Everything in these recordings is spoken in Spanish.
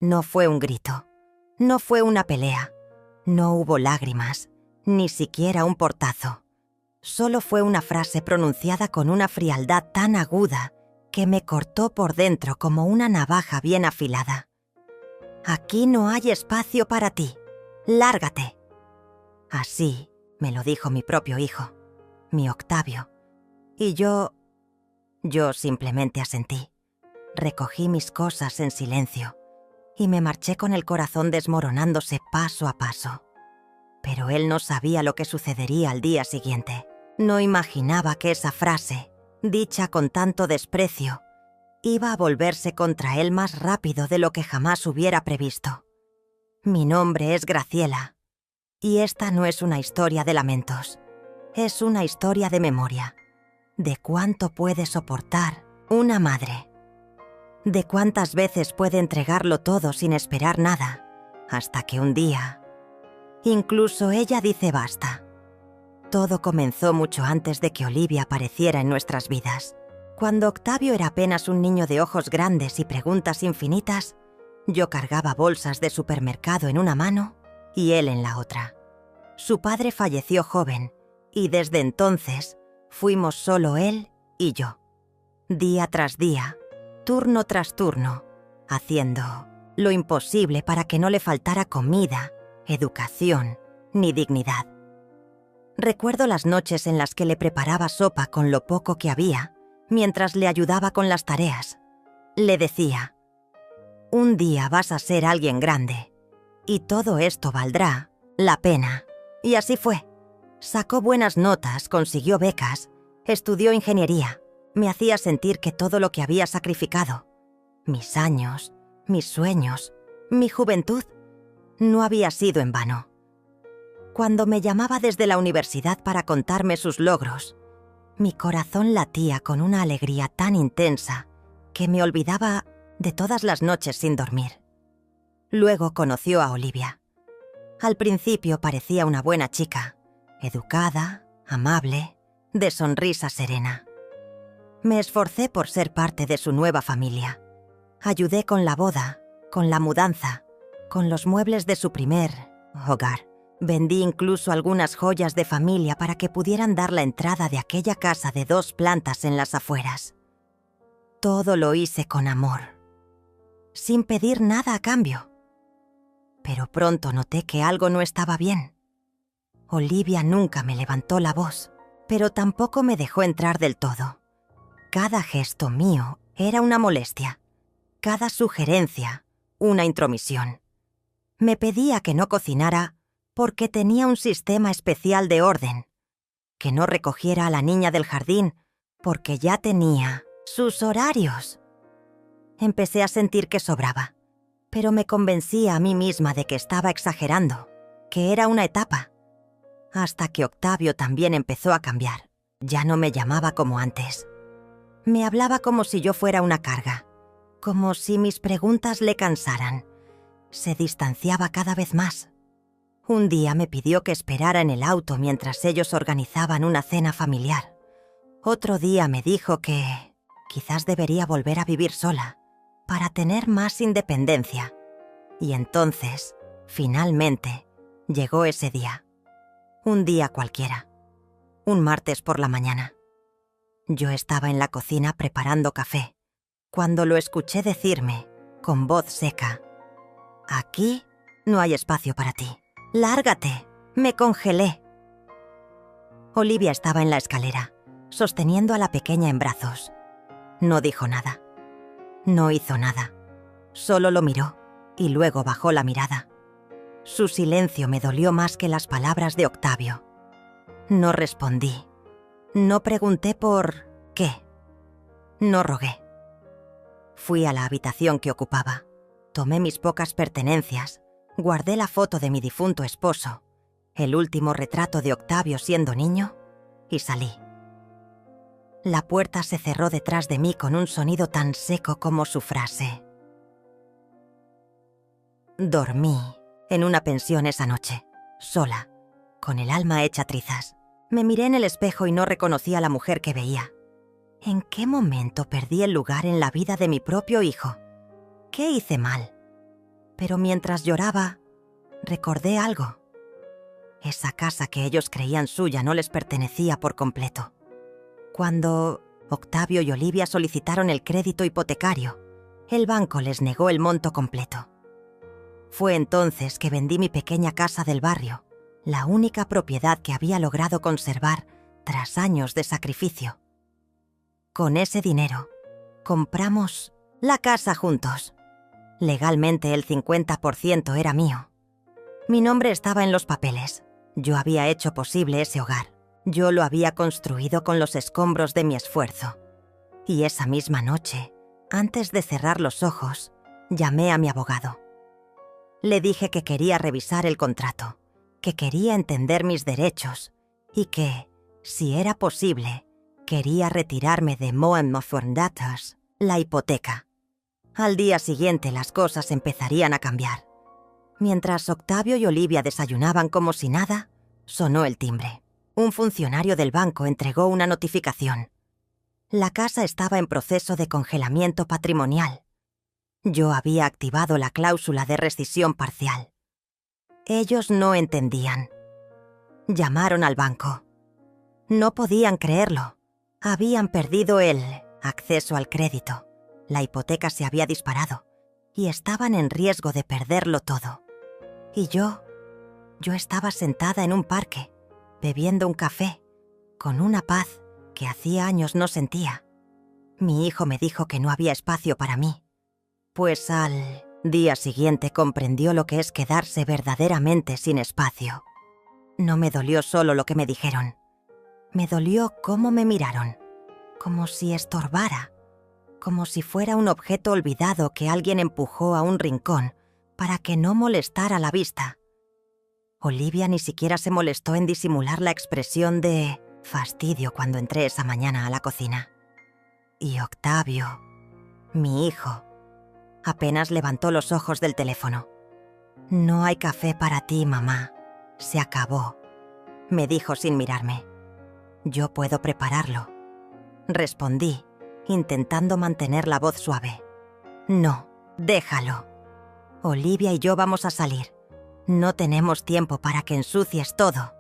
No fue un grito, no fue una pelea, no hubo lágrimas, ni siquiera un portazo. Solo fue una frase pronunciada con una frialdad tan aguda que me cortó por dentro como una navaja bien afilada. «Aquí no hay espacio para ti. Lárgate». Así me lo dijo mi propio hijo, mi Octavio. Y yo simplemente asentí. Recogí mis cosas en silencio y me marché con el corazón desmoronándose paso a paso. Pero él no sabía lo que sucedería al día siguiente. No imaginaba que esa frase, dicha con tanto desprecio, iba a volverse contra él más rápido de lo que jamás hubiera previsto. Mi nombre es Graciela, y esta no es una historia de lamentos. Es una historia de memoria, de cuánto puede soportar una madre, de cuántas veces puede entregarlo todo sin esperar nada, hasta que un día, incluso ella dice basta. Todo comenzó mucho antes de que Olivia apareciera en nuestras vidas. Cuando Octavio era apenas un niño de ojos grandes y preguntas infinitas, yo cargaba bolsas de supermercado en una mano y él en la otra. Su padre falleció joven y desde entonces fuimos solo él y yo. Día tras día, turno tras turno, haciendo lo imposible para que no le faltara comida, educación ni dignidad. Recuerdo las noches en las que le preparaba sopa con lo poco que había, mientras le ayudaba con las tareas. Le decía: «Un día vas a ser alguien grande, y todo esto valdrá la pena». Y así fue. Sacó buenas notas, consiguió becas, estudió ingeniería. Me hacía sentir que todo lo que había sacrificado, mis años, mis sueños, mi juventud, no había sido en vano. Cuando me llamaba desde la universidad para contarme sus logros, mi corazón latía con una alegría tan intensa que me olvidaba de todas las noches sin dormir. Luego conoció a Olivia. Al principio parecía una buena chica, educada, amable, de sonrisa serena. Me esforcé por ser parte de su nueva familia. Ayudé con la boda, con la mudanza, con los muebles de su primer hogar. Vendí incluso algunas joyas de familia para que pudieran dar la entrada de aquella casa de 2 plantas en las afueras. Todo lo hice con amor, sin pedir nada a cambio. Pero pronto noté que algo no estaba bien. Olivia nunca me levantó la voz, pero tampoco me dejó entrar del todo. Cada gesto mío era una molestia, cada sugerencia una intromisión. Me pedía que no cocinara porque tenía un sistema especial de orden, que no recogiera a la niña del jardín porque ya tenía sus horarios. Empecé a sentir que sobraba, pero me convencía a mí misma de que estaba exagerando, que era una etapa. Hasta que Octavio también empezó a cambiar. Ya no me llamaba como antes. Me hablaba como si yo fuera una carga, como si mis preguntas le cansaran. Se distanciaba cada vez más. Un día me pidió que esperara en el auto mientras ellos organizaban una cena familiar. Otro día me dijo que quizás debería volver a vivir sola para tener más independencia. Y entonces, finalmente, llegó ese día. Un día cualquiera. Un martes por la mañana. Yo estaba en la cocina preparando café, cuando lo escuché decirme, con voz seca: «Aquí no hay espacio para ti. Lárgate». Me congelé. Olivia estaba en la escalera, sosteniendo a la pequeña en brazos. No dijo nada. No hizo nada. Solo lo miró y luego bajó la mirada. Su silencio me dolió más que las palabras de Octavio. No respondí. No pregunté por qué. No rogué. Fui a la habitación que ocupaba. Tomé mis pocas pertenencias. Guardé la foto de mi difunto esposo, el último retrato de Octavio siendo niño, y salí. La puerta se cerró detrás de mí con un sonido tan seco como su frase. Dormí en una pensión esa noche, sola, con el alma hecha trizas. Me miré en el espejo y no reconocí a la mujer que veía. ¿En qué momento perdí el lugar en la vida de mi propio hijo? ¿Qué hice mal? Pero mientras lloraba, recordé algo. Esa casa que ellos creían suya no les pertenecía por completo. Cuando Octavio y Olivia solicitaron el crédito hipotecario, el banco les negó el monto completo. Fue entonces que vendí mi pequeña casa del barrio, la única propiedad que había logrado conservar tras años de sacrificio. Con ese dinero, compramos la casa juntos. Legalmente el 50% era mío. Mi nombre estaba en los papeles. Yo había hecho posible ese hogar. Yo lo había construido con los escombros de mi esfuerzo. Y esa misma noche, antes de cerrar los ojos, llamé a mi abogado. Le dije que quería revisar el contrato, que quería entender mis derechos y que, si era posible, quería retirarme de Moen Mothorndatters, la hipoteca. Al día siguiente las cosas empezarían a cambiar. Mientras Octavio y Olivia desayunaban como si nada, sonó el timbre. Un funcionario del banco entregó una notificación. La casa estaba en proceso de congelamiento patrimonial. Yo había activado la cláusula de rescisión parcial. Ellos no entendían. Llamaron al banco. No podían creerlo. Habían perdido el acceso al crédito. La hipoteca se había disparado y estaban en riesgo de perderlo todo. Y yo estaba sentada en un parque, bebiendo un café, con una paz que hacía años no sentía. Mi hijo me dijo que no había espacio para mí, pues al día siguiente comprendió lo que es quedarse verdaderamente sin espacio. No me dolió solo lo que me dijeron. Me dolió cómo me miraron, como si estorbara, como si fuera un objeto olvidado que alguien empujó a un rincón para que no molestara la vista. Olivia ni siquiera se molestó en disimular la expresión de fastidio cuando entré esa mañana a la cocina. Y Octavio, mi hijo, apenas levantó los ojos del teléfono. «No hay café para ti, mamá. Se acabó», me dijo sin mirarme. «Yo puedo prepararlo», respondí, intentando mantener la voz suave. «No, déjalo. Olivia y yo vamos a salir. No tenemos tiempo para que ensucies todo».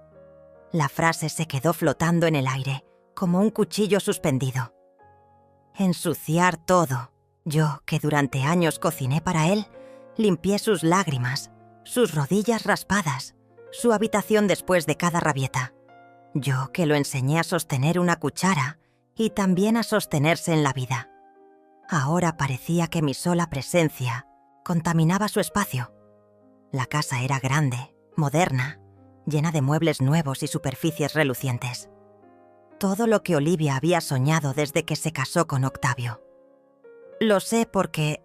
La frase se quedó flotando en el aire, como un cuchillo suspendido. Ensuciar todo. Yo, que durante años cociné para él, limpié sus lágrimas, sus rodillas raspadas, su habitación después de cada rabieta. Yo, que lo enseñé a sostener una cuchara y también a sostenerse en la vida. Ahora parecía que mi sola presencia contaminaba su espacio. La casa era grande, moderna, llena de muebles nuevos y superficies relucientes. Todo lo que Olivia había soñado desde que se casó con Octavio. Lo sé porque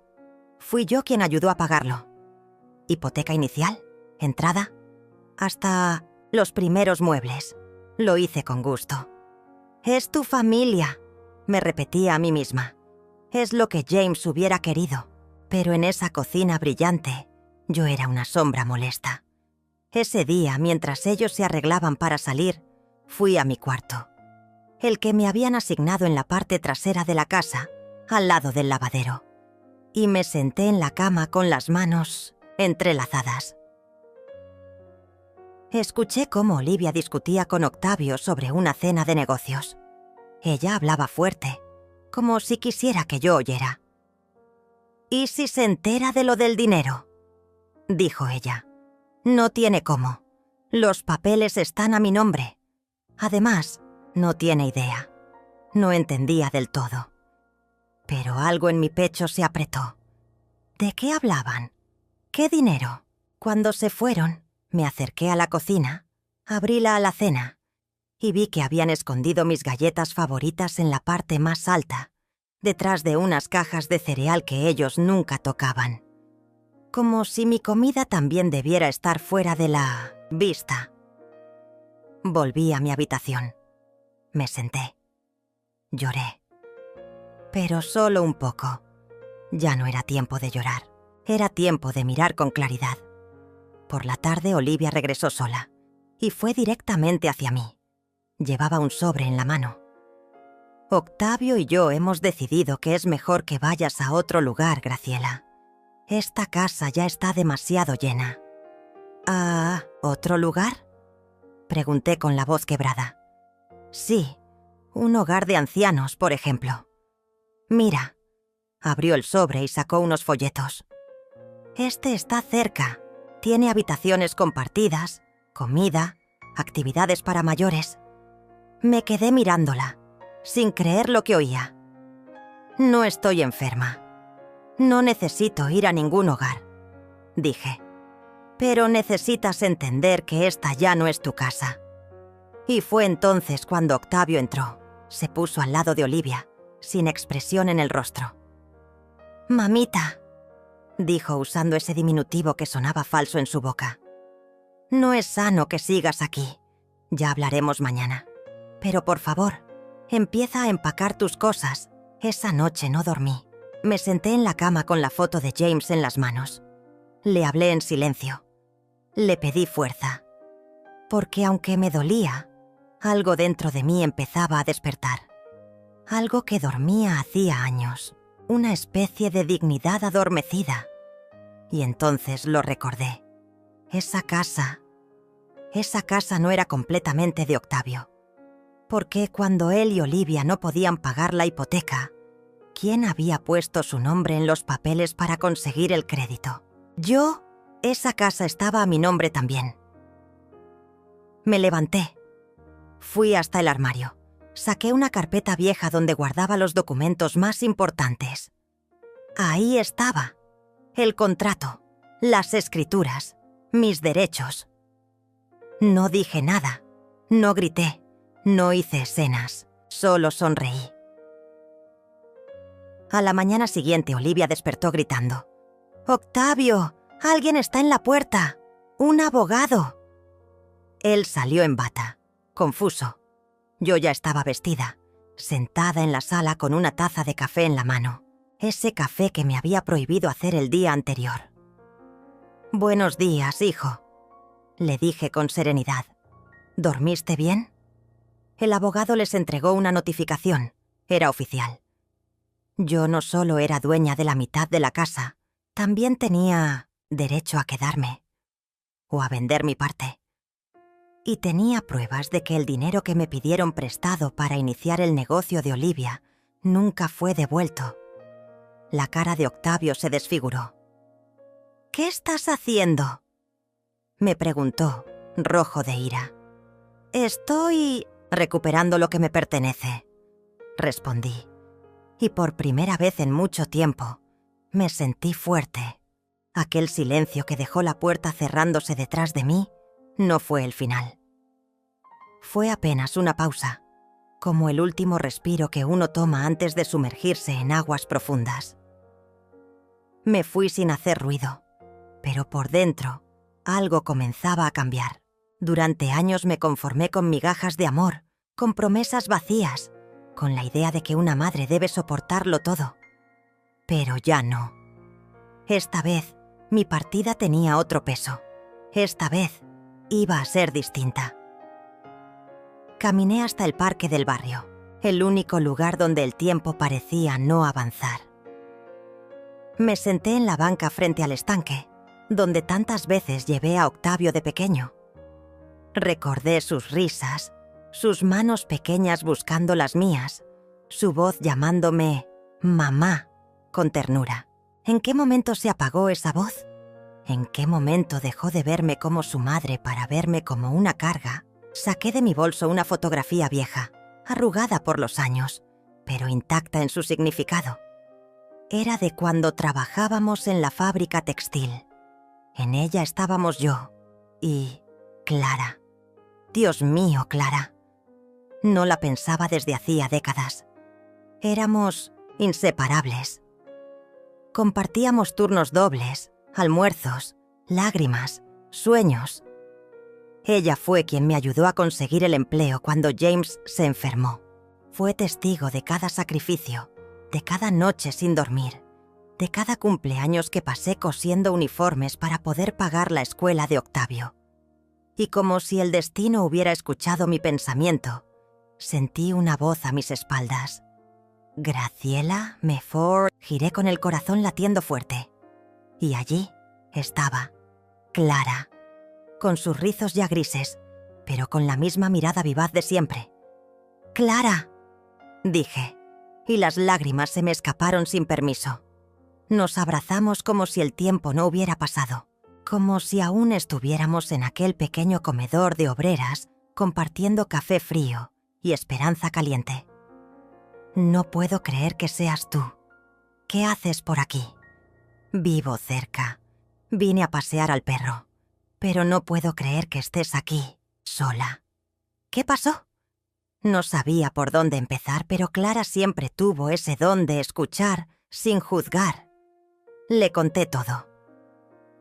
fui yo quien ayudó a pagarlo. Hipoteca inicial, entrada, hasta los primeros muebles. Lo hice con gusto. «Es tu familia», me repetía a mí misma. Es lo que James hubiera querido. Pero en esa cocina brillante, yo era una sombra molesta. Ese día, mientras ellos se arreglaban para salir, fui a mi cuarto. El que me habían asignado en la parte trasera de la casa, al lado del lavadero. Y me senté en la cama con las manos entrelazadas. Escuché cómo Olivia discutía con Octavio sobre una cena de negocios. Ella hablaba fuerte, como si quisiera que yo oyera. «¿Y si se entera de lo del dinero?», dijo ella. «No tiene cómo. Los papeles están a mi nombre. Además, no tiene idea». No entendía del todo. Pero algo en mi pecho se apretó. ¿De qué hablaban? ¿Qué dinero? Cuando se fueron, me acerqué a la cocina, abrí la alacena y vi que habían escondido mis galletas favoritas en la parte más alta, detrás de unas cajas de cereal que ellos nunca tocaban. Como si mi comida también debiera estar fuera de la vista. Volví a mi habitación. Me senté. Lloré. Pero solo un poco. Ya no era tiempo de llorar. Era tiempo de mirar con claridad. Por la tarde Olivia regresó sola y fue directamente hacia mí. Llevaba un sobre en la mano. «Octavio y yo hemos decidido que es mejor que vayas a otro lugar, Graciela. Esta casa ya está demasiado llena. ¿A otro lugar?, pregunté con la voz quebrada. Sí, un hogar de ancianos, por ejemplo. Mira, abrió el sobre y sacó unos folletos. Este está cerca. Tiene habitaciones compartidas, comida, actividades para mayores. Me quedé mirándola, sin creer lo que oía. No estoy enferma. No necesito ir a ningún hogar, dije. Pero necesitas entender que esta ya no es tu casa. Y fue entonces cuando Octavio entró. Se puso al lado de Olivia, sin expresión en el rostro. «Mamita», dijo usando ese diminutivo que sonaba falso en su boca. «No es sano que sigas aquí. Ya hablaremos mañana. Pero por favor, empieza a empacar tus cosas». Esa noche no dormí. Me senté en la cama con la foto de James en las manos. Le hablé en silencio. Le pedí fuerza. Porque aunque me dolía, algo dentro de mí empezaba a despertar. Algo que dormía hacía años. Una especie de dignidad adormecida. Y entonces lo recordé. Esa casa no era completamente de Octavio. Porque cuando él y Olivia no podían pagar la hipoteca, ¿quién había puesto su nombre en los papeles para conseguir el crédito? Yo, esa casa estaba a mi nombre también. Me levanté. Fui hasta el armario. Saqué una carpeta vieja donde guardaba los documentos más importantes. Ahí estaba. El contrato, las escrituras, mis derechos. No dije nada. No grité. No hice escenas. Solo sonreí. A la mañana siguiente, Olivia despertó gritando. «¡Octavio! ¡Alguien está en la puerta! ¡Un abogado!». Él salió en bata, confuso. Yo ya estaba vestida, sentada en la sala con una taza de café en la mano. Ese café que me había prohibido hacer el día anterior. «Buenos días, hijo», le dije con serenidad. «¿Dormiste bien?». El abogado les entregó una notificación. Era oficial. Yo no solo era dueña de la mitad de la casa, también tenía derecho a quedarme. O a vender mi parte. Y tenía pruebas de que el dinero que me pidieron prestado para iniciar el negocio de Olivia nunca fue devuelto. La cara de Octavio se desfiguró. «¿Qué estás haciendo?», me preguntó, rojo de ira. «Estoy recuperando lo que me pertenece», respondí. Y por primera vez en mucho tiempo, me sentí fuerte. Aquel silencio que dejó la puerta cerrándose detrás de mí no fue el final. Fue apenas una pausa, como el último respiro que uno toma antes de sumergirse en aguas profundas. Me fui sin hacer ruido, pero por dentro algo comenzaba a cambiar. Durante años me conformé con migajas de amor, con promesas vacías, con la idea de que una madre debe soportarlo todo. Pero ya no. Esta vez, mi partida tenía otro peso. Esta vez, iba a ser distinta. Caminé hasta el parque del barrio, el único lugar donde el tiempo parecía no avanzar. Me senté en la banca frente al estanque, donde tantas veces llevé a Octavio de pequeño. Recordé sus risas, sus manos pequeñas buscando las mías, su voz llamándome mamá con ternura. ¿En qué momento se apagó esa voz? ¿En qué momento dejó de verme como su madre para verme como una carga? Saqué de mi bolso una fotografía vieja, arrugada por los años, pero intacta en su significado. Era de cuando trabajábamos en la fábrica textil. En ella estábamos yo y Clara. Dios mío, Clara. No la pensaba desde hacía décadas. Éramos inseparables. Compartíamos turnos dobles, almuerzos, lágrimas, sueños. Ella fue quien me ayudó a conseguir el empleo cuando James se enfermó. Fue testigo de cada sacrificio, de cada noche sin dormir, de cada cumpleaños que pasé cosiendo uniformes para poder pagar la escuela de Octavio. Y como si el destino hubiera escuchado mi pensamiento, sentí una voz a mis espaldas. «Graciela Mefford», giré con el corazón latiendo fuerte. Y allí estaba Clara, con sus rizos ya grises, pero con la misma mirada vivaz de siempre. «¡Clara!», dije, y las lágrimas se me escaparon sin permiso. Nos abrazamos como si el tiempo no hubiera pasado, como si aún estuviéramos en aquel pequeño comedor de obreras compartiendo café frío y esperanza caliente. «No puedo creer que seas tú. ¿Qué haces por aquí?». «Vivo cerca. Vine a pasear al perro. Pero no puedo creer que estés aquí, sola». «¿Qué pasó?». No sabía por dónde empezar, pero Clara siempre tuvo ese don de escuchar sin juzgar. Le conté todo.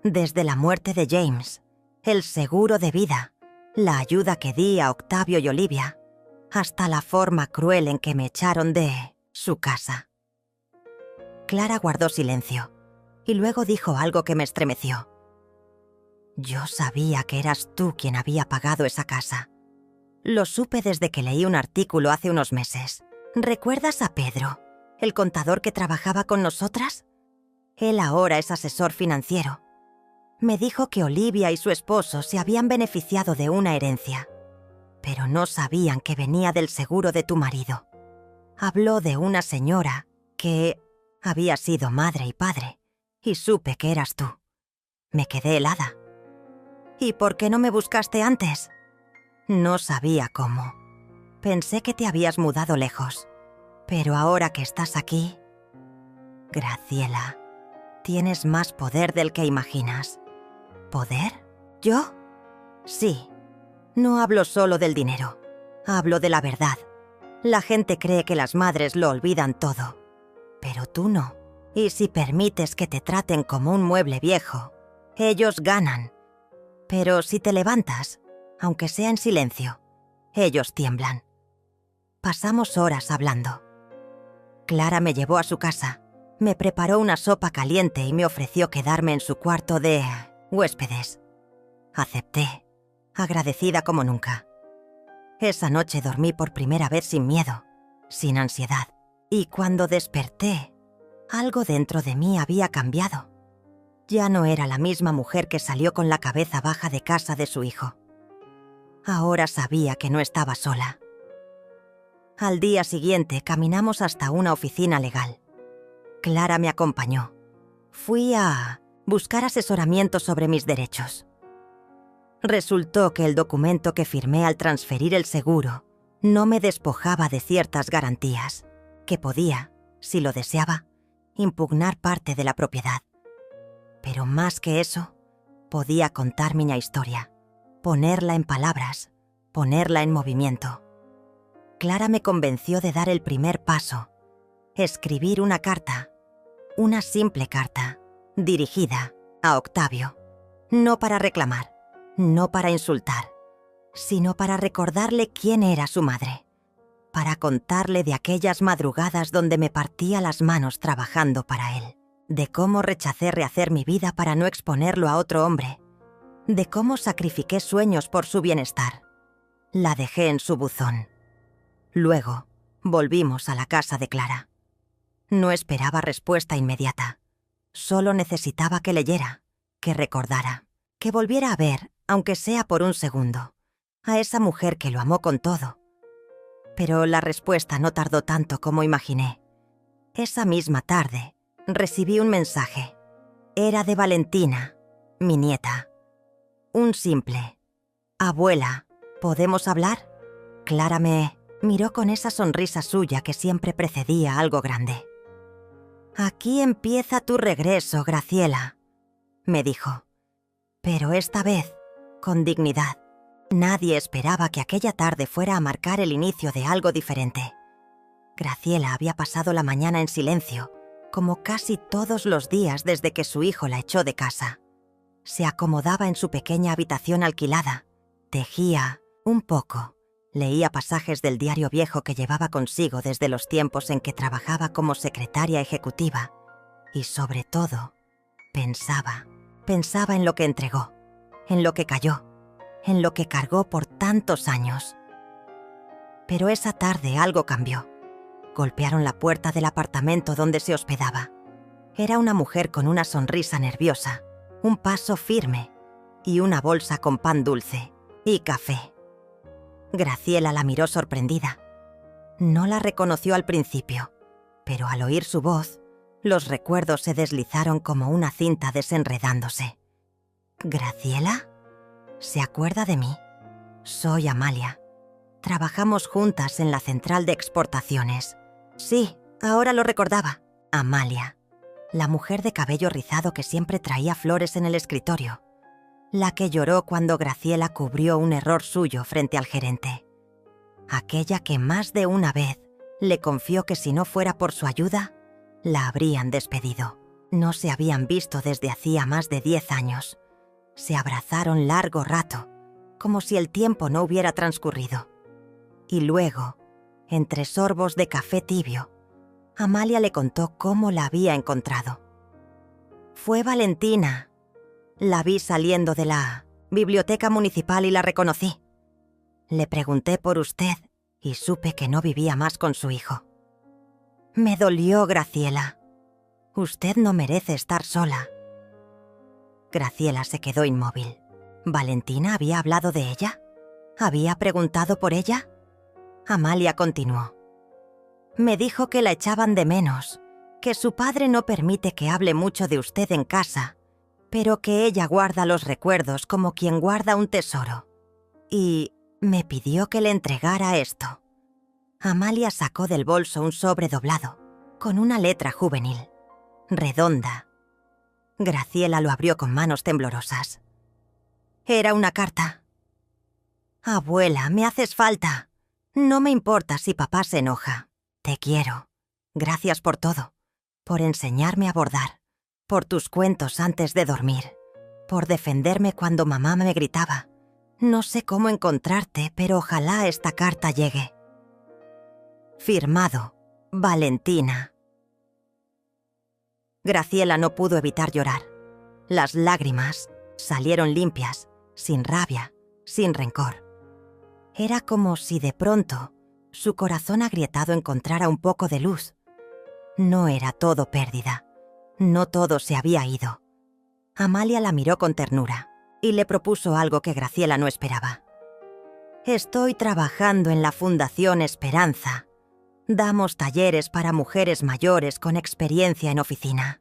Desde la muerte de James, el seguro de vida, la ayuda que di a Octavio y Olivia, hasta la forma cruel en que me echaron de su casa. Clara guardó silencio y luego dijo algo que me estremeció. «Yo sabía que eras tú quien había pagado esa casa. Lo supe desde que leí un artículo hace unos meses. ¿Recuerdas a Pedro, el contador que trabajaba con nosotras? Él ahora es asesor financiero. Me dijo que Olivia y su esposo se habían beneficiado de una herencia, pero no sabían que venía del seguro de tu marido. Habló de una señora que había sido madre y padre, y supe que eras tú. Me quedé helada. «¿Y por qué no me buscaste antes?». «No sabía cómo. Pensé que te habías mudado lejos. Pero ahora que estás aquí...». «Graciela, tienes más poder del que imaginas». «¿Poder? ¿Yo?». «Sí. No hablo solo del dinero. Hablo de la verdad. La gente cree que las madres lo olvidan todo. Pero tú no. Y si permites que te traten como un mueble viejo, ellos ganan. Pero si te levantas, aunque sea en silencio, ellos tiemblan». Pasamos horas hablando. Clara me llevó a su casa, me preparó una sopa caliente y me ofreció quedarme en su cuarto de huéspedes. Acepté, agradecida como nunca. Esa noche dormí por primera vez sin miedo, sin ansiedad, y cuando desperté, algo dentro de mí había cambiado. Ya no era la misma mujer que salió con la cabeza baja de casa de su hijo. Ahora sabía que no estaba sola. Al día siguiente caminamos hasta una oficina legal. Clara me acompañó. Fui a buscar asesoramiento sobre mis derechos. Resultó que el documento que firmé al transferir el seguro no me despojaba de ciertas garantías, que podía, si lo deseaba, impugnar parte de la propiedad. Pero más que eso, podía contar mi historia, ponerla en palabras, ponerla en movimiento. Clara me convenció de dar el primer paso, escribir una carta, una simple carta, dirigida a Octavio, no para reclamar, no para insultar, sino para recordarle quién era su madre, para contarle de aquellas madrugadas donde me partía las manos trabajando para él, de cómo rechacé rehacer mi vida para no exponerlo a otro hombre, de cómo sacrifiqué sueños por su bienestar. La dejé en su buzón. Luego, volvimos a la casa de Clara. No esperaba respuesta inmediata. Solo necesitaba que leyera, que recordara, que volviera a ver, aunque sea por un segundo, a esa mujer que lo amó con todo. Pero la respuesta no tardó tanto como imaginé. Esa misma tarde, recibí un mensaje. Era de Valentina, mi nieta. Un simple: «Abuela, ¿podemos hablar?». Clara me miró con esa sonrisa suya que siempre precedía a algo grande. «Aquí empieza tu regreso, Graciela», me dijo. Pero esta vez, con dignidad. Nadie esperaba que aquella tarde fuera a marcar el inicio de algo diferente. Graciela había pasado la mañana en silencio, como casi todos los días desde que su hijo la echó de casa. Se acomodaba en su pequeña habitación alquilada, tejía un poco, leía pasajes del diario viejo que llevaba consigo desde los tiempos en que trabajaba como secretaria ejecutiva y, sobre todo, pensaba en lo que entregó, en lo que cayó, en lo que cargó por tantos años. Pero esa tarde algo cambió. Golpearon la puerta del apartamento donde se hospedaba. Era una mujer con una sonrisa nerviosa, un paso firme y una bolsa con pan dulce y café. Graciela la miró sorprendida. No la reconoció al principio, pero al oír su voz, los recuerdos se deslizaron como una cinta desenredándose. ¿Graciela? ¿Se acuerda de mí? Soy Amalia. Trabajamos juntas en la central de exportaciones. Sí, ahora lo recordaba. Amalia, la mujer de cabello rizado que siempre traía flores en el escritorio. La que lloró cuando Graciela cubrió un error suyo frente al gerente. Aquella que más de una vez le confió que si no fuera por su ayuda, la habrían despedido. No se habían visto desde hacía más de 10 años. Se abrazaron largo rato, como si el tiempo no hubiera transcurrido. Y luego, entre sorbos de café tibio, Amalia le contó cómo la había encontrado. Fue Valentina. La vi saliendo de la biblioteca municipal y la reconocí. Le pregunté por usted y supe que no vivía más con su hijo. Me dolió, Graciela. Usted no merece estar sola. Graciela se quedó inmóvil. ¿Valentina había hablado de ella? ¿Había preguntado por ella? Amalia continuó. Me dijo que la echaban de menos, que su padre no permite que hable mucho de usted en casa, pero que ella guarda los recuerdos como quien guarda un tesoro. Y me pidió que le entregara esto. Amalia sacó del bolso un sobre doblado, con una letra juvenil, redonda. Graciela lo abrió con manos temblorosas. Era una carta. Abuela, me haces falta. No me importa si papá se enoja. Te quiero. Gracias por todo. Por enseñarme a bordar. Por tus cuentos antes de dormir. Por defenderme cuando mamá me gritaba. No sé cómo encontrarte, pero ojalá esta carta llegue. Firmado, Valentina. Graciela no pudo evitar llorar. Las lágrimas salieron limpias, sin rabia, sin rencor. Era como si de pronto su corazón agrietado encontrara un poco de luz. No era todo pérdida. No todo se había ido. Amalia la miró con ternura y le propuso algo que Graciela no esperaba. Estoy trabajando en la Fundación Esperanza. Damos talleres para mujeres mayores con experiencia en oficina.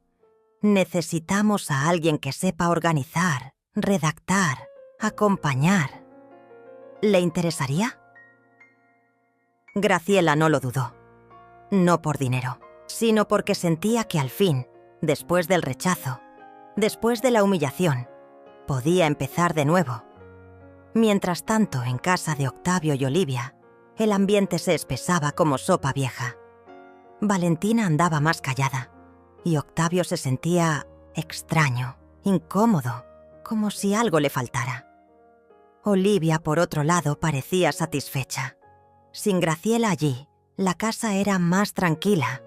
Necesitamos a alguien que sepa organizar, redactar, acompañar. ¿Le interesaría? Graciela no lo dudó. No por dinero, sino porque sentía que al fin, después del rechazo, después de la humillación, podía empezar de nuevo. Mientras tanto, en casa de Octavio y Olivia, el ambiente se espesaba como sopa vieja. Valentina andaba más callada, y Octavio se sentía extraño, incómodo, como si algo le faltara. Olivia, por otro lado, parecía satisfecha. Sin Graciela allí, la casa era más tranquila,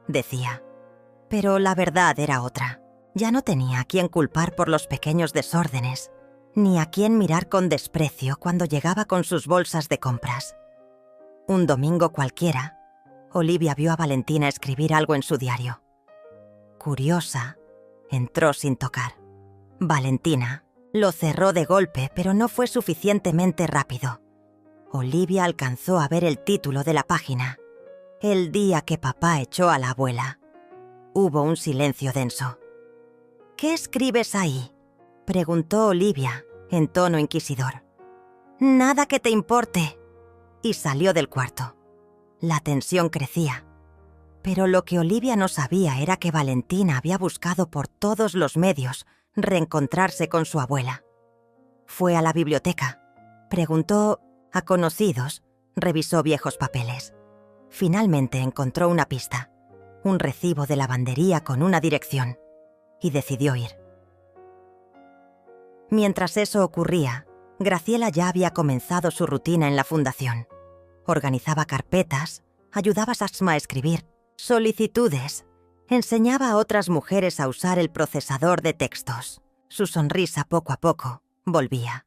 decía. Pero la verdad era otra. Ya no tenía a quién culpar por los pequeños desórdenes, ni a quién mirar con desprecio cuando llegaba con sus bolsas de compras. Un domingo cualquiera, Olivia vio a Valentina escribir algo en su diario. Curiosa, entró sin tocar. Valentina lo cerró de golpe, pero no fue suficientemente rápido. Olivia alcanzó a ver el título de la página. El día que papá echó a la abuela. Hubo un silencio denso. ¿Qué escribes ahí?, preguntó Olivia, en tono inquisidor. Nada que te importe. Y salió del cuarto. La tensión crecía. Pero lo que Olivia no sabía era que Valentina había buscado por todos los medios reencontrarse con su abuela. Fue a la biblioteca. Preguntó a conocidos, revisó viejos papeles. Finalmente encontró una pista, un recibo de lavandería con una dirección, y decidió ir. Mientras eso ocurría, Graciela ya había comenzado su rutina en la fundación. Organizaba carpetas, ayudaba a Sasma a escribir, solicitudes, enseñaba a otras mujeres a usar el procesador de textos. Su sonrisa poco a poco volvía.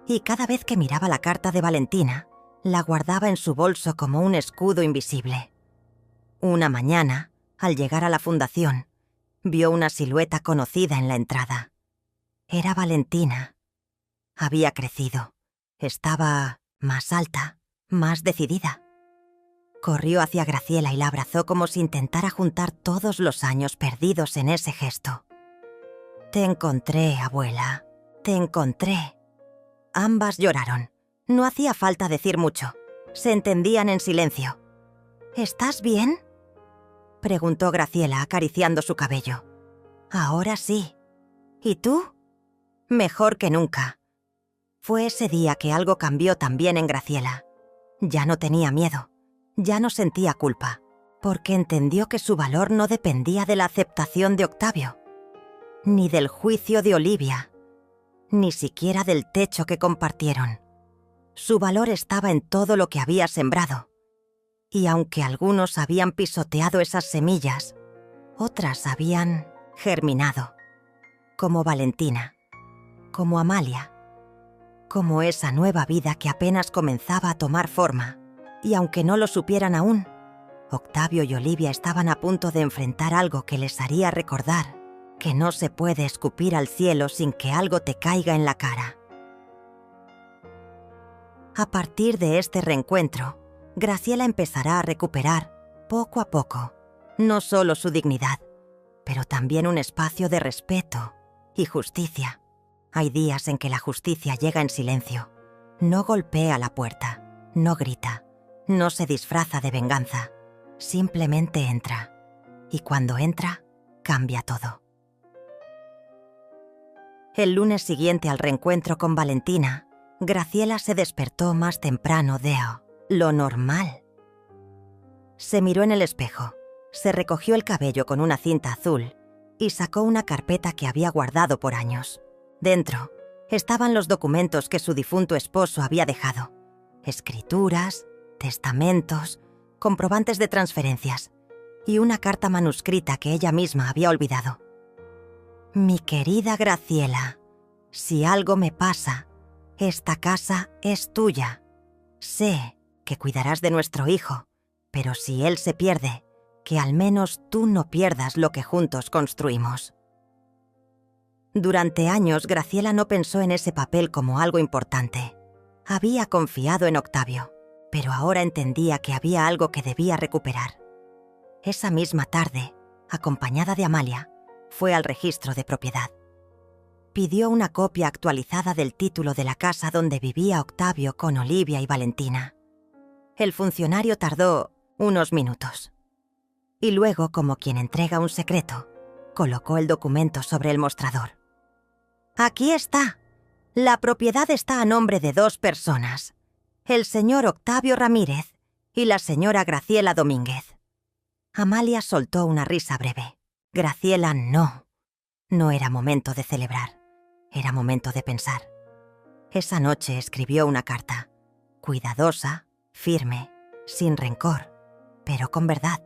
Y cada vez que miraba la carta de Valentina, la guardaba en su bolso como un escudo invisible. Una mañana, al llegar a la fundación, vio una silueta conocida en la entrada. Era Valentina. Había crecido. Estaba más alta, más decidida. Corrió hacia Graciela y la abrazó como si intentara juntar todos los años perdidos en ese gesto. «Te encontré, abuela. Te encontré». Ambas lloraron. No hacía falta decir mucho. Se entendían en silencio. «¿Estás bien?», preguntó Graciela acariciando su cabello. «Ahora sí. ¿Y tú?». «Mejor que nunca». Fue ese día que algo cambió también en Graciela. Ya no tenía miedo. Ya no sentía culpa, porque entendió que su valor no dependía de la aceptación de Octavio, ni del juicio de Olivia, ni siquiera del techo que compartieron. Su valor estaba en todo lo que había sembrado. Y aunque algunos habían pisoteado esas semillas, otras habían germinado, como Valentina, como Amalia, como esa nueva vida que apenas comenzaba a tomar forma. Y aunque no lo supieran aún, Octavio y Olivia estaban a punto de enfrentar algo que les haría recordar que no se puede escupir al cielo sin que algo te caiga en la cara. A partir de este reencuentro, Graciela empezará a recuperar, poco a poco, no solo su dignidad, pero también un espacio de respeto y justicia. Hay días en que la justicia llega en silencio, no golpea la puerta, no grita, no se disfraza de venganza, simplemente entra. Y cuando entra, cambia todo. El lunes siguiente al reencuentro con Valentina, Graciela se despertó más temprano de lo normal. Se miró en el espejo, se recogió el cabello con una cinta azul y sacó una carpeta que había guardado por años. Dentro estaban los documentos que su difunto esposo había dejado: escrituras, testamentos, comprobantes de transferencias y una carta manuscrita que ella misma había olvidado. «Mi querida Graciela, si algo me pasa, esta casa es tuya. Sé que cuidarás de nuestro hijo, pero si él se pierde, que al menos tú no pierdas lo que juntos construimos». Durante años, Graciela no pensó en ese papel como algo importante. Había confiado en Octavio, pero ahora entendía que había algo que debía recuperar. Esa misma tarde, acompañada de Amalia, fue al registro de propiedad. Pidió una copia actualizada del título de la casa donde vivía Octavio con Olivia y Valentina. El funcionario tardó unos minutos. Y luego, como quien entrega un secreto, colocó el documento sobre el mostrador. «Aquí está. La propiedad está a nombre de 2 personas. El señor Octavio Ramírez y la señora Graciela Domínguez». Amalia soltó una risa breve. Graciela no. No era momento de celebrar. Era momento de pensar. Esa noche escribió una carta. Cuidadosa, firme, sin rencor, pero con verdad.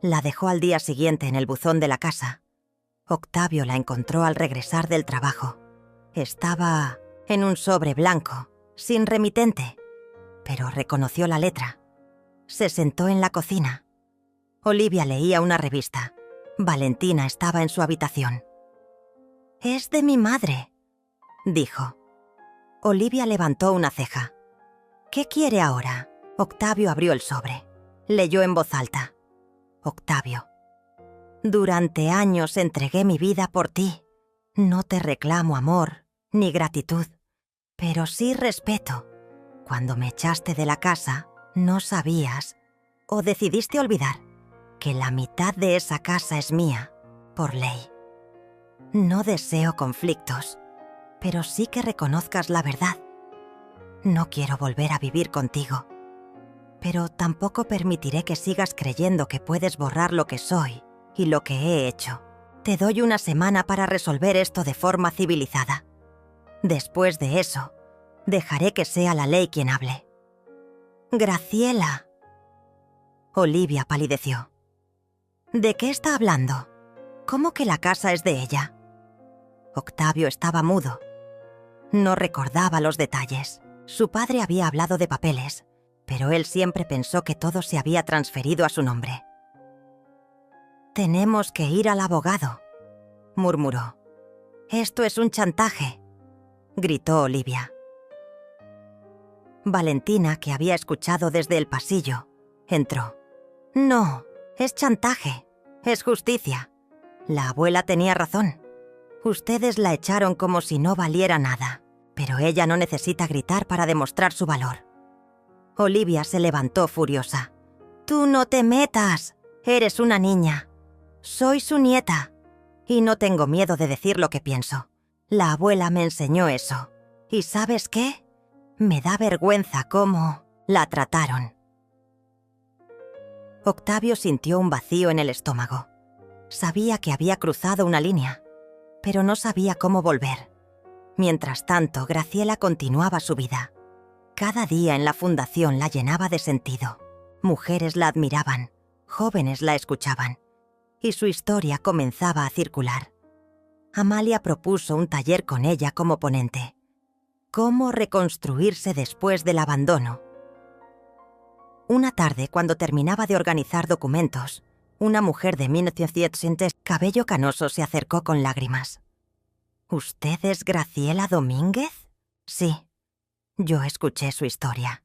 La dejó al día siguiente en el buzón de la casa. Octavio la encontró al regresar del trabajo. Estaba en un sobre blanco, sin remitente, pero reconoció la letra. Se sentó en la cocina. Olivia leía una revista. Valentina estaba en su habitación. «Es de mi madre», dijo. Olivia levantó una ceja. «¿Qué quiere ahora?». Octavio abrió el sobre. Leyó en voz alta. «Octavio, durante años entregué mi vida por ti. No te reclamo amor ni gratitud, pero sí respeto. Cuando me echaste de la casa, no sabías, o decidiste olvidar, que la mitad de esa casa es mía, por ley. No deseo conflictos, pero sí que reconozcas la verdad. No quiero volver a vivir contigo, pero tampoco permitiré que sigas creyendo que puedes borrar lo que soy y lo que he hecho. Te doy una semana para resolver esto de forma civilizada. Después de eso, dejaré que sea la ley quien hable». «Graciela». Olivia palideció. «¿De qué está hablando? ¿Cómo que la casa es de ella?». Octavio estaba mudo. No recordaba los detalles. Su padre había hablado de papeles, pero él siempre pensó que todo se había transferido a su nombre. Tenemos que ir al abogado, murmuró. Esto es un chantaje, gritó Olivia. Valentina, que había escuchado desde el pasillo, entró. No, es chantaje, es justicia. La abuela tenía razón. Ustedes la echaron como si no valiera nada, pero ella no necesita gritar para demostrar su valor. Olivia se levantó furiosa. Tú no te metas, eres una niña. Soy su nieta y no tengo miedo de decir lo que pienso. La abuela me enseñó eso. ¿Y sabes qué? Me da vergüenza cómo la trataron. Octavio sintió un vacío en el estómago. Sabía que había cruzado una línea, pero no sabía cómo volver. Mientras tanto, Graciela continuaba su vida. Cada día en la fundación la llenaba de sentido. Mujeres la admiraban, jóvenes la escuchaban, y su historia comenzaba a circular. Amalia propuso un taller con ella como ponente. ¿Cómo reconstruirse después del abandono? Una tarde, cuando terminaba de organizar documentos, una mujer de 1980, cabello canoso, se acercó con lágrimas. ¿Usted es Graciela Domínguez? Sí. Yo escuché su historia.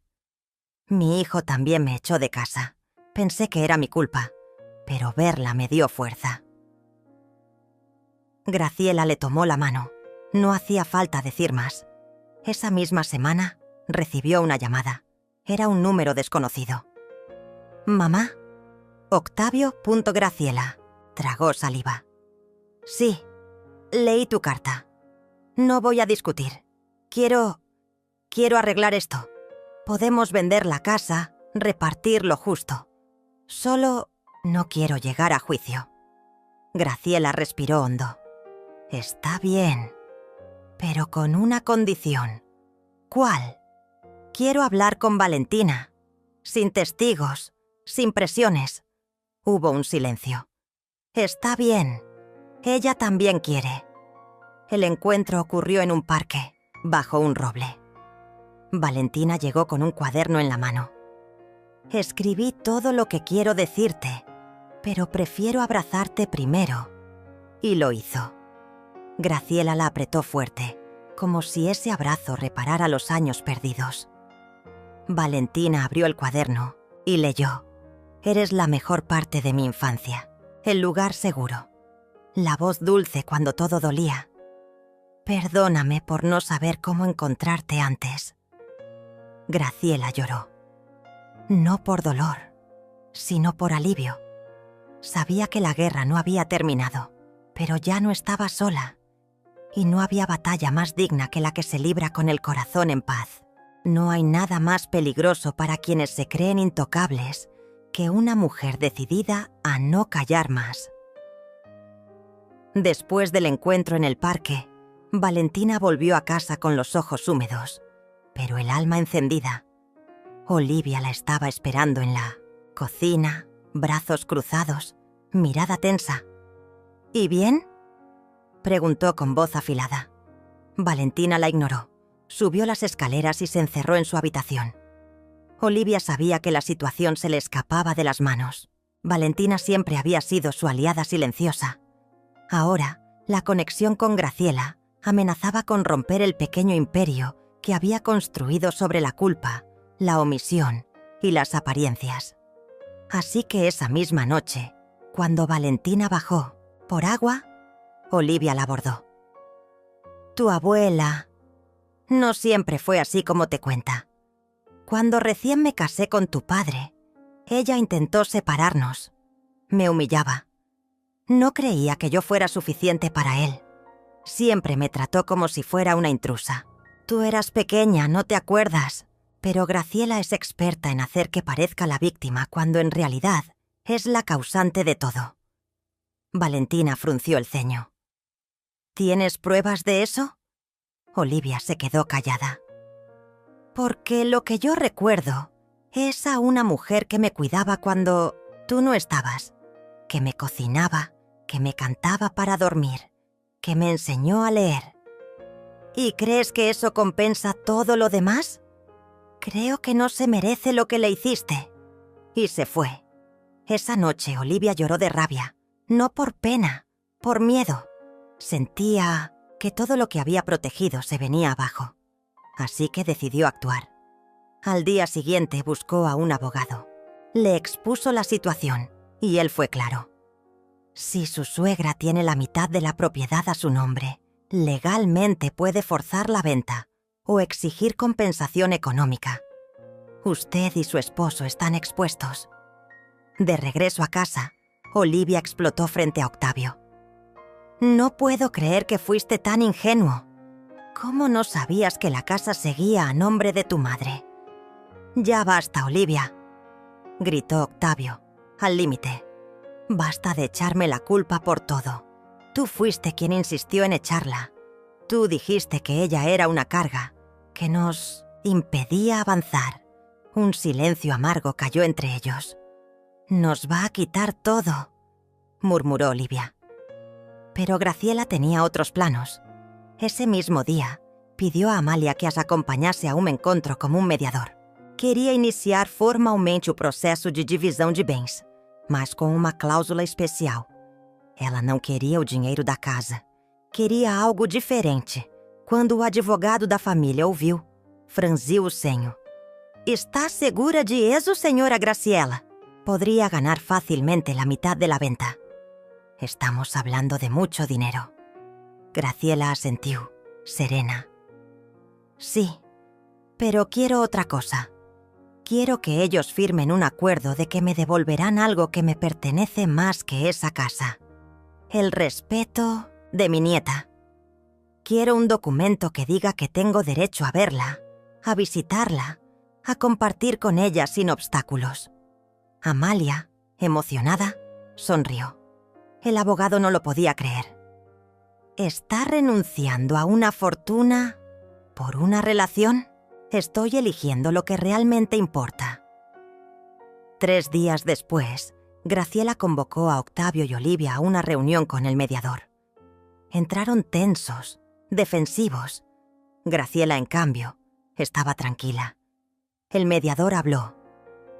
Mi hijo también me echó de casa. Pensé que era mi culpa, pero verla me dio fuerza. Graciela le tomó la mano. No hacía falta decir más. Esa misma semana recibió una llamada. Era un número desconocido. «Mamá, Octavio.Graciela». Tragó saliva. «Sí, leí tu carta. No voy a discutir. Quiero arreglar esto. Podemos vender la casa, repartir lo justo. Solo no quiero llegar a juicio». Graciela respiró hondo. «Está bien, pero con una condición». «¿Cuál?» «Quiero hablar con Valentina. Sin testigos, sin presiones». Hubo un silencio. «Está bien. Ella también quiere». El encuentro ocurrió en un parque, bajo un roble. Valentina llegó con un cuaderno en la mano. «Escribí todo lo que quiero decirte, pero prefiero abrazarte primero». Y lo hizo. Graciela la apretó fuerte, como si ese abrazo reparara los años perdidos. Valentina abrió el cuaderno y leyó. «Eres la mejor parte de mi infancia, el lugar seguro, la voz dulce cuando todo dolía. Perdóname por no saber cómo encontrarte antes». Graciela lloró. No por dolor, sino por alivio. Sabía que la guerra no había terminado, pero ya no estaba sola. Y no había batalla más digna que la que se libra con el corazón en paz. No hay nada más peligroso para quienes se creen intocables que una mujer decidida a no callar más. Después del encuentro en el parque, Valentina volvió a casa con los ojos húmedos, pero el alma encendida. Olivia la estaba esperando en la cocina, brazos cruzados, mirada tensa. «¿Y bien?», preguntó con voz afilada. Valentina la ignoró, subió las escaleras y se encerró en su habitación. Olivia sabía que la situación se le escapaba de las manos. Valentina siempre había sido su aliada silenciosa. Ahora, la conexión con Graciela amenazaba con romper el pequeño imperio que había construido sobre la culpa, la omisión y las apariencias. Así que esa misma noche, cuando Valentina bajó por agua, Olivia la abordó. «Tu abuela no siempre fue así como te cuenta. Cuando recién me casé con tu padre, ella intentó separarnos. Me humillaba. No creía que yo fuera suficiente para él. Siempre me trató como si fuera una intrusa. Tú eras pequeña, no te acuerdas, pero Graciela es experta en hacer que parezca la víctima cuando en realidad es la causante de todo». Valentina frunció el ceño. «¿Tienes pruebas de eso?». Olivia se quedó callada. «Porque lo que yo recuerdo es a una mujer que me cuidaba cuando tú no estabas, que me cocinaba, que me cantaba para dormir, que me enseñó a leer. ¿Y crees que eso compensa todo lo demás? Creo que no se merece lo que le hiciste». Y se fue. Esa noche Olivia lloró de rabia, No por pena, por miedo. Sentía que todo lo que había protegido se venía abajo. Así que decidió actuar. Al día siguiente buscó a un abogado. Le expuso la situación y él fue claro. Si su suegra tiene la mitad de la propiedad a su nombre, legalmente puede forzar la venta o exigir compensación económica. Usted y su esposo están expuestos. De regreso a casa, Olivia explotó frente a Octavio. No puedo creer que fuiste tan ingenuo. ¿Cómo no sabías que la casa seguía a nombre de tu madre? Ya basta, Olivia, gritó Octavio, al límite. Basta de echarme la culpa por todo. Tú fuiste quien insistió en echarla. Tú dijiste que ella era una carga, que nos impedía avanzar. Un silencio amargo cayó entre ellos. Nos va a quitar todo, murmuró Olivia. Pero Graciela tenía otros planos. Ese mismo día, pidió a Amália que as acompanhasse a um encontro como mediador. Queria iniciar formalmente o processo de divisão de bens, mas com uma cláusula especial. Ela não queria o dinheiro da casa. Queria algo diferente. Quando o advogado da família ouviu, franziu o senho. ¿Está segura de eso, señora Graciela? Podría ganar fácilmente la mitad de la venta. Estamos hablando de mucho dinero. Graciela asintió, serena. Sí, pero quiero otra cosa. Quiero que ellos firmen un acuerdo de que me devolverán algo que me pertenece más que esa casa. El respeto de mi nieta. Quiero un documento que diga que tengo derecho a verla, a visitarla, a compartir con ella sin obstáculos. Amália, emocionada, sonrió. El abogado no lo podía creer. ¿Está renunciando a una fortuna por una relación? Estoy eligiendo lo que realmente importa. 3 días después, Graciela convocó a Octavio y Olivia a una reunión con el mediador. Entraron tensos, defensivos. Graciela, en cambio, estaba tranquila. El mediador habló.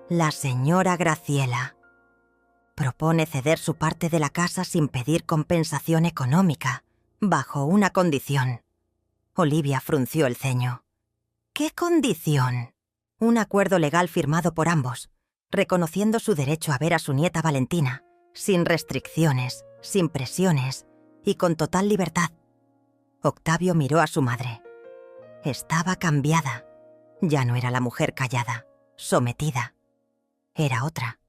La señora Graciela propone ceder su parte de la casa sin pedir compensación económica, bajo una condición. Olivia frunció el ceño. ¿Qué condición? Un acuerdo legal firmado por ambos, reconociendo su derecho a ver a su nieta Valentina, sin restricciones, sin presiones y con total libertad. Octavio miró a su madre. Estaba cambiada. Ya no era la mujer callada, sometida. Era otra.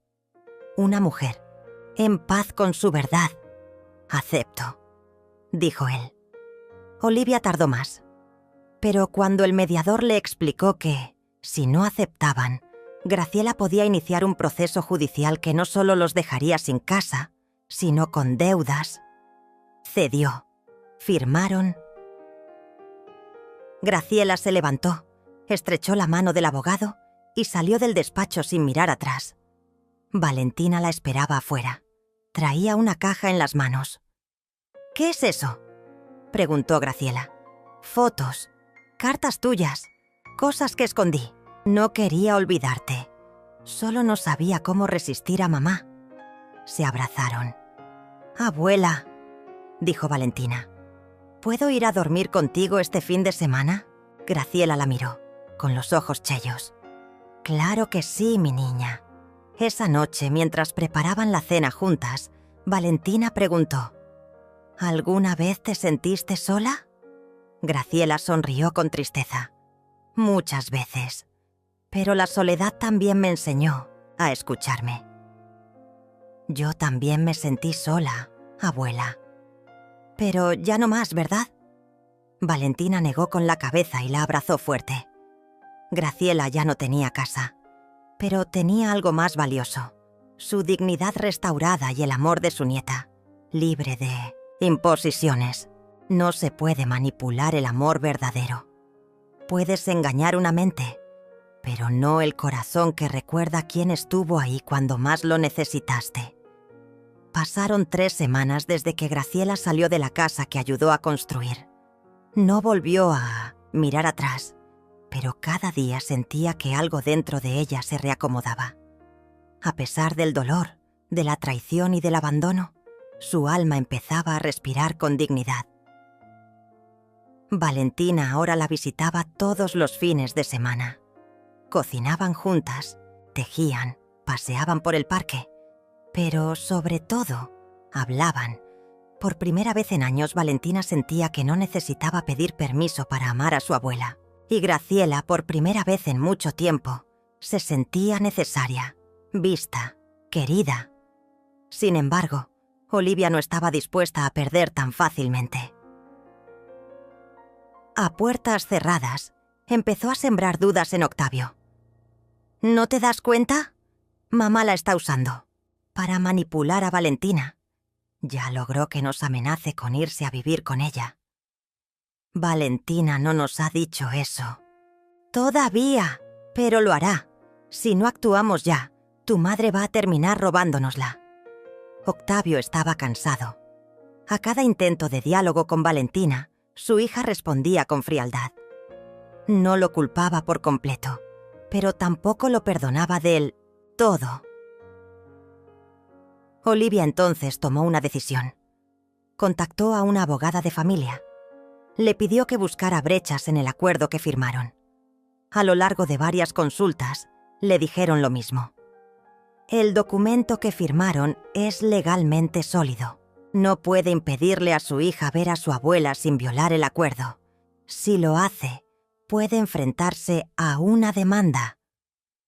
Una mujer, en paz con su verdad. Acepto, dijo él. Olivia tardó más. Pero cuando el mediador le explicó que, si no aceptaban, Graciela podía iniciar un proceso judicial que no solo los dejaría sin casa, sino con deudas, cedió. Firmaron. Graciela se levantó, estrechó la mano del abogado y salió del despacho sin mirar atrás. Valentina la esperaba afuera. Traía una caja en las manos. ¿Qué es eso?, preguntó Graciela. Fotos, cartas tuyas, cosas que escondí. No quería olvidarte. Solo no sabía cómo resistir a mamá. Se abrazaron. Abuela, dijo Valentina, ¿puedo ir a dormir contigo este fin de semana? Graciela la miró, con los ojos chellos. Claro que sí, mi niña. Esa noche, mientras preparaban la cena juntas, Valentina preguntó, ¿alguna vez te sentiste sola? Graciela sonrió con tristeza. Muchas veces. Pero la soledad también me enseñó a escucharme. Yo también me sentí sola, abuela. Pero ya no más, ¿verdad? Valentina negó con la cabeza y la abrazó fuerte. Graciela ya no tenía casa, pero tenía algo más valioso, su dignidad restaurada y el amor de su nieta, libre de imposiciones. No se puede manipular el amor verdadero. Puedes engañar una mente, pero no el corazón que recuerda quién estuvo ahí cuando más lo necesitaste. Pasaron 3 semanas desde que Graciela salió de la casa que ayudó a construir. No volvió a mirar atrás, pero cada día sentía que algo dentro de ella se reacomodaba. A pesar del dolor, de la traición y del abandono, Su alma empezaba a respirar con dignidad. Valentina ahora la visitaba todos los fines de semana. Cocinaban juntas, tejían, paseaban por el parque, pero sobre todo, hablaban. Por primera vez en años, Valentina sentía que no necesitaba pedir permiso para amar a su abuela. Y Graciela, por primera vez en mucho tiempo, se sentía necesaria, vista, querida. Sin embargo, Olivia no estaba dispuesta a perder tan fácilmente. A puertas cerradas, empezó a sembrar dudas en Octavio. ¿No te das cuenta? Mamá la está usando para manipular a Valentina. Ya logró que nos amenace con irse a vivir con ella. Valentina no nos ha dicho eso. Todavía, pero lo hará. Si no actuamos ya, tu madre va a terminar robándonosla. Octavio estaba cansado. A cada intento de diálogo con Valentina, su hija respondía con frialdad. No lo culpaba por completo, pero tampoco lo perdonaba del todo. Olivia entonces tomó una decisión. Contactó a una abogada de familia. Le pidió que buscara brechas en el acuerdo que firmaron. A lo largo de varias consultas, le dijeron lo mismo. El documento que firmaron es legalmente sólido. No puede impedirle a su hija ver a su abuela sin violar el acuerdo. Si lo hace, puede enfrentarse a una demanda.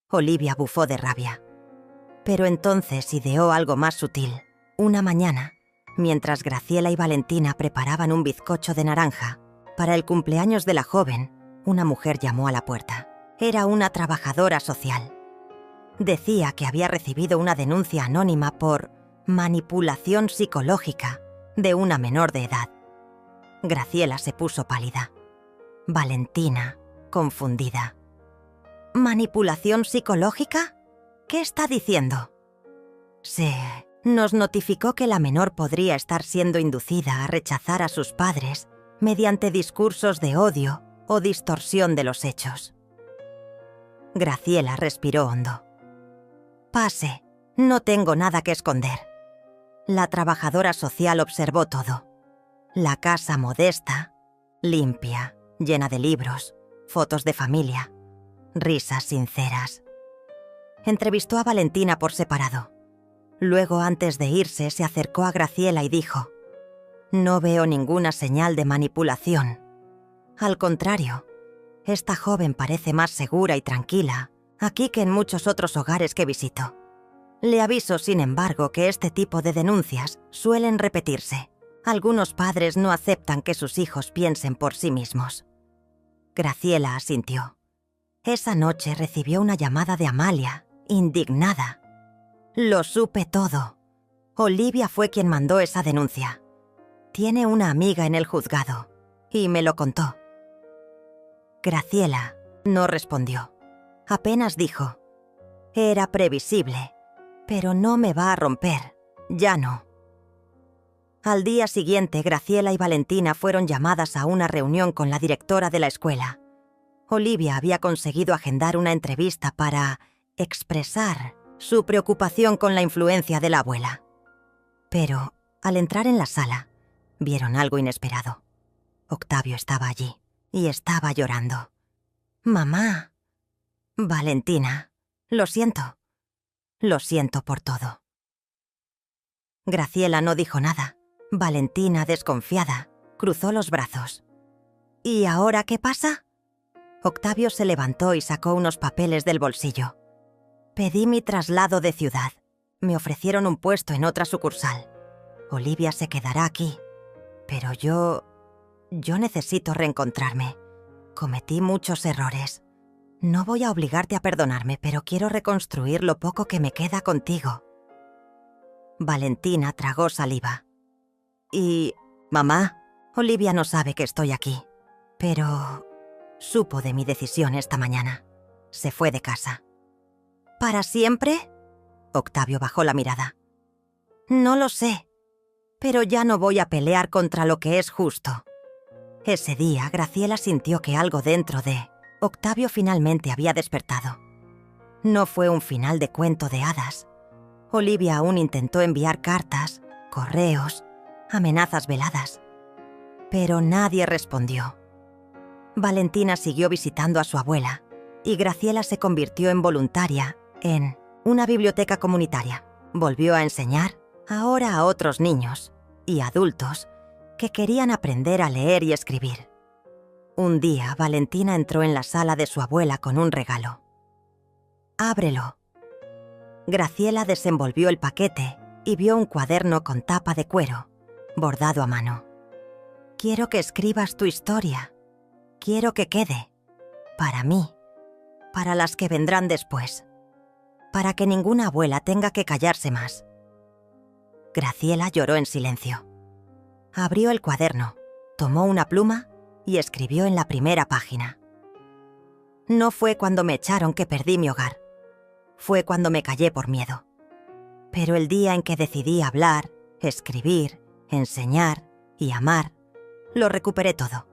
Olivia bufó de rabia. Pero entonces ideó algo más sutil. Una mañana, mientras Graciela y Valentina preparaban un bizcocho de naranja, para el cumpleaños de la joven, una mujer llamó a la puerta. Era una trabajadora social. Decía que había recibido una denuncia anónima por manipulación psicológica de una menor de edad. Graciela se puso pálida. Valentina, confundida. ¿Manipulación psicológica? ¿Qué está diciendo? Nos notificó que la menor podría estar siendo inducida a rechazar a sus padres mediante discursos de odio o distorsión de los hechos. Graciela respiró hondo. Pase, no tengo nada que esconder. La trabajadora social observó todo. La casa modesta, limpia, llena de libros, fotos de familia, risas sinceras. Entrevistó a Valentina por separado. Luego, antes de irse, se acercó a Graciela y dijo: «No veo ninguna señal de manipulación. Al contrario, esta joven parece más segura y tranquila aquí que en muchos otros hogares que visito. Le aviso, sin embargo, que este tipo de denuncias suelen repetirse. Algunos padres no aceptan que sus hijos piensen por sí mismos». Graciela asintió. Esa noche recibió una llamada de Amalia, indignada. «Lo supe todo. Olivia fue quien mandó esa denuncia. Tiene una amiga en el juzgado y me lo contó». Graciela no respondió. Apenas dijo: «Era previsible, pero no me va a romper, ya no». Al día siguiente, Graciela y Valentina fueron llamadas a una reunión con la directora de la escuela. Olivia había conseguido agendar una entrevista para expresar su preocupación con la influencia de la abuela. Pero, al entrar en la sala, vieron algo inesperado. Octavio estaba allí y estaba llorando. «Mamá». «Valentina, lo siento. Lo siento por todo». Graciela no dijo nada. Valentina, desconfiada, cruzó los brazos. «¿Y ahora qué pasa?». Octavio se levantó y sacó unos papeles del bolsillo. «Pedí mi traslado de ciudad. Me ofrecieron un puesto en otra sucursal. Olivia se quedará aquí. Pero yo necesito reencontrarme. Cometí muchos errores. No voy a obligarte a perdonarme, pero quiero reconstruir lo poco que me queda contigo». Valentina tragó saliva. «Y, mamá, Olivia no sabe que estoy aquí, pero supo de mi decisión esta mañana. Se fue de casa». «¿Para siempre?». Octavio bajó la mirada. «No lo sé, pero ya no voy a pelear contra lo que es justo». Ese día, Graciela sintió que algo dentro de Octavio finalmente había despertado. No fue un final de cuento de hadas. Olivia aún intentó enviar cartas, correos, amenazas veladas. Pero nadie respondió. Valentina siguió visitando a su abuela y Graciela se convirtió en voluntaria en una biblioteca comunitaria. Volvió a enseñar, ahora a otros niños y adultos que querían aprender a leer y escribir. Un día, Valentina entró en la sala de su abuela con un regalo. «Ábrelo». Graciela desenvolvió el paquete y vio un cuaderno con tapa de cuero, bordado a mano. «Quiero que escribas tu historia. Quiero que quede. Para mí. Para las que vendrán después. Para que ninguna abuela tenga que callarse más». Graciela lloró en silencio. Abrió el cuaderno, tomó una pluma y escribió en la primera página. «No fue cuando me echaron que perdí mi hogar. Fue cuando me callé por miedo. Pero el día en que decidí hablar, escribir, enseñar y amar, lo recuperé todo.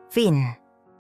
Fin».